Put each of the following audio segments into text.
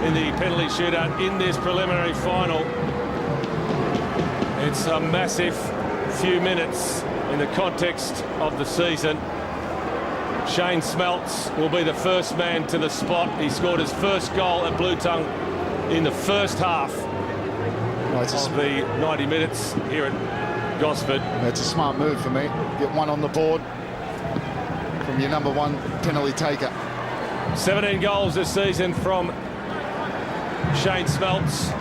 in the penalty shootout in this preliminary final. It's a massive few minutes in the context of the season. Shane Smeltz will be the first man to the spot. He scored his first goal at Bluetongue in the first half of the 90 minutes here at Gosford. It's a smart move for me. Get one on the board from your number one penalty taker. 17 goals this season from Shane Smeltz.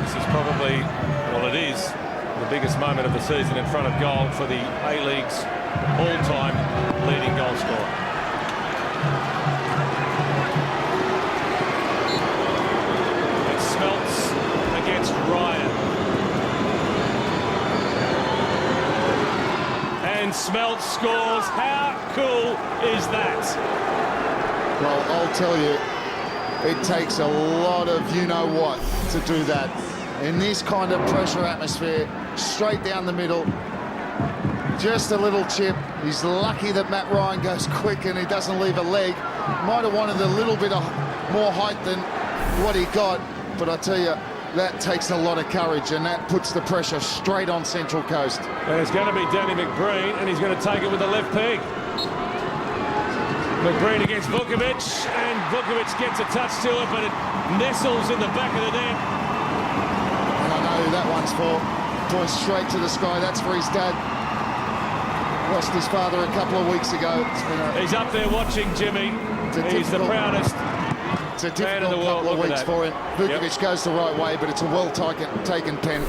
This is probably, well, it is the biggest moment of the season in front of goal for the A-League's all-time leading goal scorer. It's Smeltz against Ryan. And Smeltz scores. How cool is that? Well, I'll tell you, it takes a lot of you-know-what to do that. In this kind of pressure atmosphere, straight down the middle, just a little chip. He's lucky that Matt Ryan goes quick and he doesn't leave a leg. Might have wanted a little bit of more height than what he got, but I tell you, that takes a lot of courage, and that puts the pressure straight on Central Coast. And it's going to be Danny McBreen, and he's going to take it with the left peg. McBreen against Vukovic, and Vukovic gets a touch to it, but it nestles in the back of the net. And I know who that one's for. Points straight to the sky. That's for his dad. Lost his father a couple of weeks ago. He's up there watching Jimmy. He's the proudest. It's a difficult couple of weeks for him. Vukovic goes the right way, but it's a well-taken pen.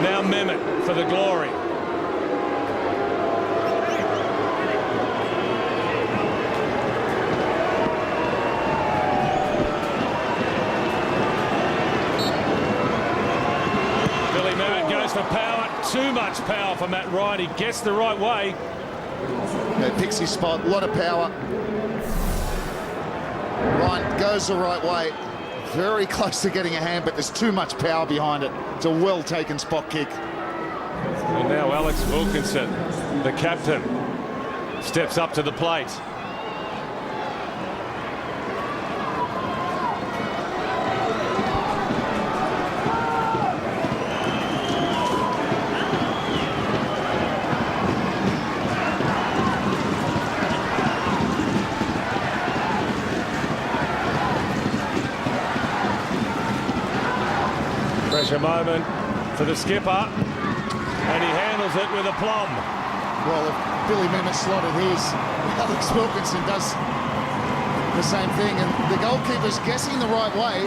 Now Mehmet for the Glory. Billy Mehmet goes for power. Too much power for Matt Ryan. He gets the right way. Yeah, picks his spot. A lot of power. Ryan goes the right way, very close to getting a hand, but there's too much power behind it. It's a well-taken spot kick. And now Alex Wilkinson, the captain, steps up to the plate. Pressure moment for the skipper, and he handles it with aplomb. Well, if Billy Mehmet slotted his, Alex Wilkinson does the same thing, and the goalkeeper's guessing the right way,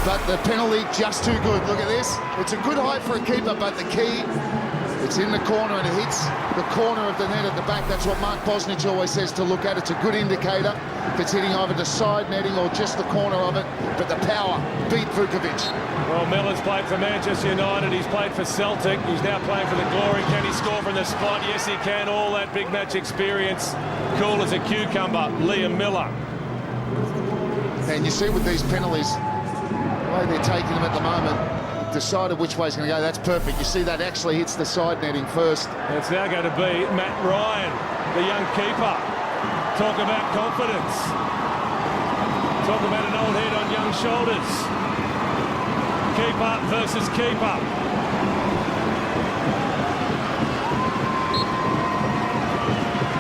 but the penalty just too good. Look at this. It's a good height for a keeper, but the key, it's in the corner and it hits the corner of the net at the back. That's what Mark Bosnich always says to look at. It's a good indicator if it's hitting either the side netting or just the corner of it, but the power beat Vukovic. Well, Miller's played for Manchester United, he's played for Celtic, he's now playing for the Glory. Can he score from the spot? Yes, he can. All that big match experience, cool as a cucumber, Liam Miller. And you see with these penalties, the way they're taking them at the moment, decided which way he's going to go. That's perfect. You see that actually hits the side netting first. It's now going to be Matt Ryan, the young keeper. Talk about confidence. Talk about an old head on young shoulders. Keeper versus keeper.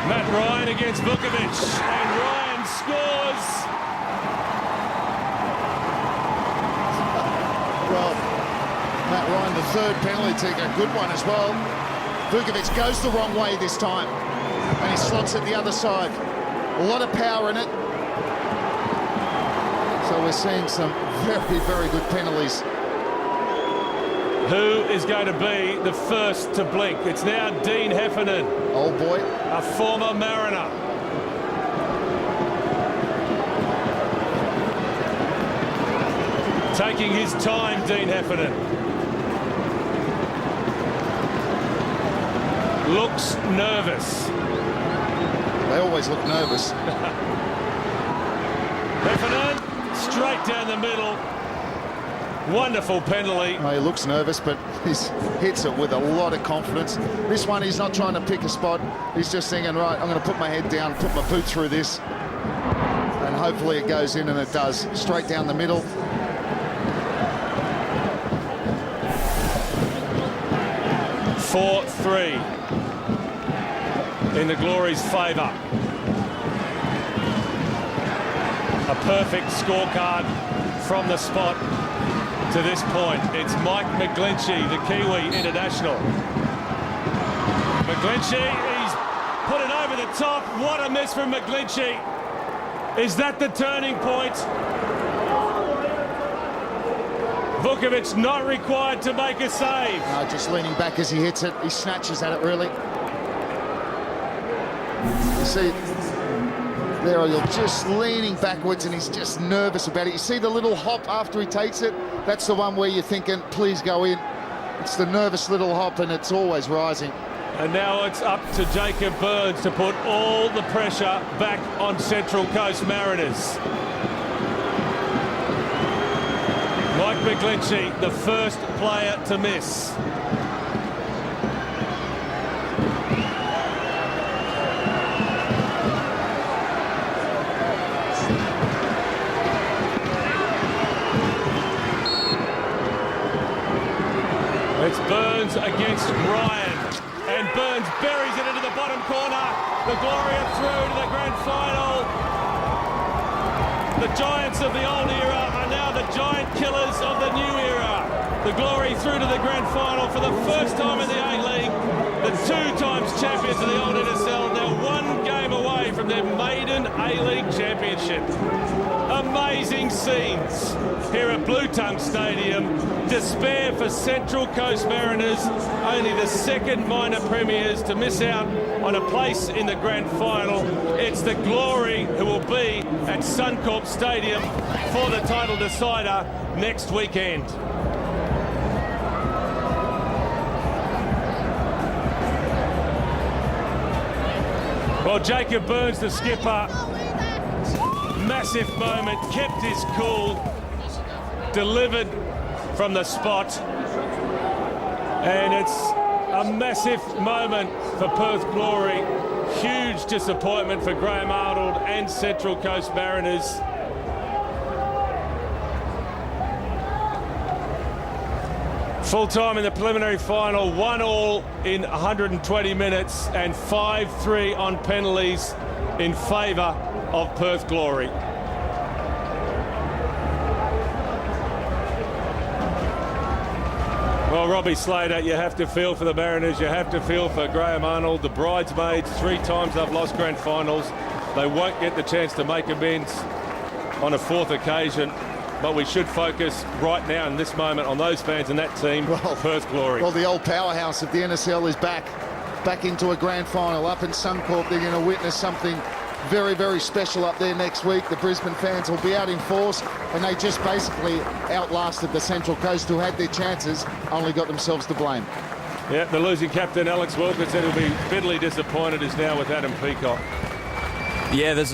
Matt Ryan against Vukovic, and Ryan scores. Well, Matt Ryan, the third penalty taker, a good one as well. Vukovic goes the wrong way this time, and he slots it the other side. A lot of power in it. So we're seeing some very, very good penalties. Who is going to be the first to blink? It's now Dean Heffernan. Old boy. A former Mariner. Taking his time, Dean Heffernan. Looks nervous. They always look nervous. Heffernan, straight down the middle. Wonderful penalty. Oh, he looks nervous, but he hits it with a lot of confidence. This one, he's not trying to pick a spot. He's just thinking, right, I'm going to put my head down, put my boot through this, and hopefully it goes in, and it does. Straight down the middle. (4-3) in the Glory's favour. A perfect scorecard from the spot to this point. It's Mike McGlinchey, the Kiwi international. McGlinchey, he's put it over the top. What a miss from McGlinchey. Is that the turning point? Vukovic not required to make a save. No, just leaning back as he hits it. He snatches at it, really. You see, there you're just leaning backwards, and he's just nervous about it. You see the little hop after he takes it? That's the one where you're thinking, please go in. It's the nervous little hop, and it's always rising. And now it's up to Jacob Burns to put all the pressure back on Central Coast Mariners. Mike McGlinchey, the first player to miss. It's Burns against Ryan, and Burns buries it into the bottom corner. The Glory are through to the grand final. The Giants of the old era are now the giant killers of the new era. The Glory through to the grand final for the first time in the A-League. The two times champions of the old NSL, they're one game away from their maiden A-League championship. Amazing scenes here at Bluetongue Stadium. Despair for Central Coast Mariners, only the second minor premiers to miss out on a place in the grand final. It's the Glory who will be at Suncorp Stadium for the title decider next weekend. Well, Jacob Burns, the skipper, massive moment, kept his cool, delivered from the spot, and it's a massive moment for Perth Glory. Huge disappointment for Graham Arnold and Central Coast Mariners. Full time in the preliminary final, 1-1 in 120 minutes and 5-3 on penalties in favour of Perth Glory. Well, Robbie Slater, you have to feel for the Mariners, you have to feel for Graham Arnold, the bridesmaids. 3 times they've lost grand finals. They won't get the chance to make amends on a 4th occasion, but we should focus right now in this moment on those fans and that team, Perth Glory. Well, the old powerhouse of the NSL is back into a grand final. Up in Suncorp, they're going to witness something very, very special up there next week. The Brisbane fans will be out in force, and they just basically outlasted the Central Coast, who had their chances, only got themselves to blame. Yeah, the losing captain Alex Wilkinson will be bitterly disappointed, is now with Adam Peacock. Yeah, there's